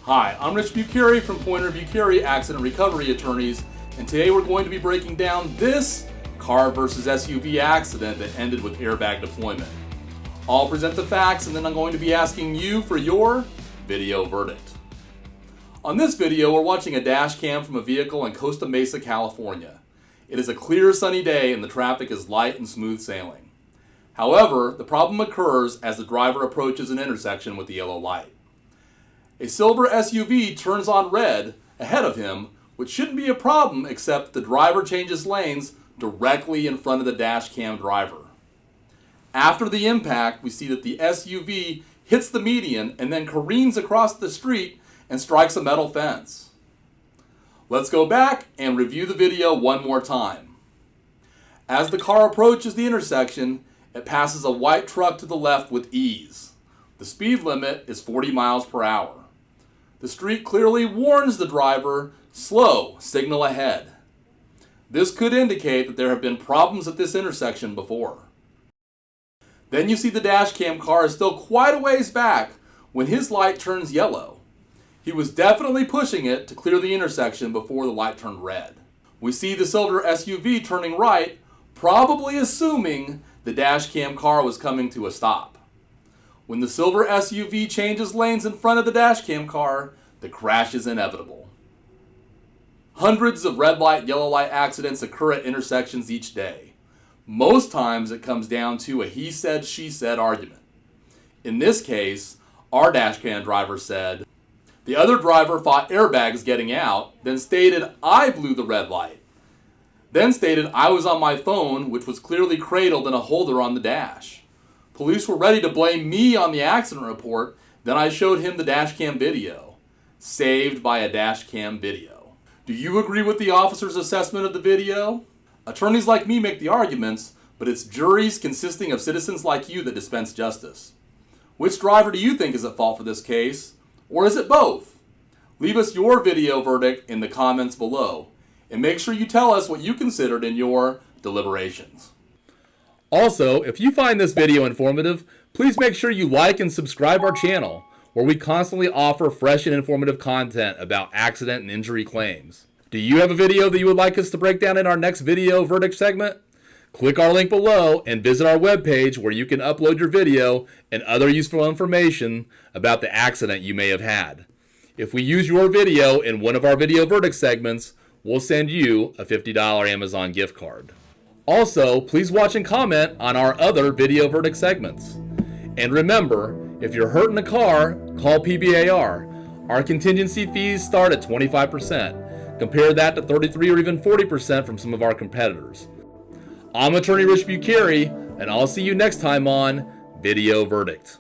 Hi, I'm Rich Bucuri from Pointer Bucuri Accident Recovery Attorneys, and today we're going to be breaking down this car versus SUV accident that ended with airbag deployment. I'll present the facts and then I'm going to be asking you for your video verdict. On this video, we're watching a dash cam from a vehicle in Costa Mesa, California. It is a clear sunny day and the traffic is light and smooth sailing. However, the problem occurs as the driver approaches an intersection with the yellow light. A silver SUV turns on red ahead of him, which shouldn't be a problem except the driver changes lanes directly in front of the dash cam driver. After the impact, we see that the SUV hits the median and then careens across the street and strikes a metal fence. Let's go back and review the video one more time. As the car approaches the intersection, it passes a white truck to the left with ease. The speed limit is 40 miles per hour. The street clearly warns the driver, slow, signal ahead. This could indicate that there have been problems at this intersection before. Then you see the dash cam car is still quite a ways back when his light turns yellow. He was definitely pushing it to clear the intersection before the light turned red. We see the silver SUV turning right, probably assuming the dash cam car was coming to a stop. When the silver SUV changes lanes in front of the dash cam car, the crash is inevitable. Hundreds of red light, yellow light accidents occur at intersections each day. Most times it comes down to a he said, she said argument. In this case, our dash cam driver said, the other driver fought airbags getting out, then stated I blew the red light. Then stated I was on my phone, which was clearly cradled in a holder on the dash. Police were ready to blame me on the accident report, then I showed him the dash cam video. Saved by a dash cam video. Do you agree with the officer's assessment of the video? Attorneys like me make the arguments, but it's juries consisting of citizens like you that dispense justice. Which driver do you think is at fault for this case? Or is it both? Leave us your video verdict in the comments below, and make sure you tell us what you considered in your deliberations. Also, if you find this video informative, please make sure you like and subscribe our channel, where we constantly offer fresh and informative content about accident and injury claims. Do you have a video that you would like us to break down in our next video verdict segment? Click our link below and visit our webpage where you can upload your video and other useful information about the accident you may have had. If we use your video in one of our video verdict segments, we'll send you a $50 Amazon gift card. Also, please watch and comment on our other video verdict segments. And remember, if you're hurt in a car, call PBAR. Our contingency fees start at 25%. Compare that to 33 or even 40% from some of our competitors. I'm Attorney Rich Bucuri, and I'll see you next time on Video Verdict.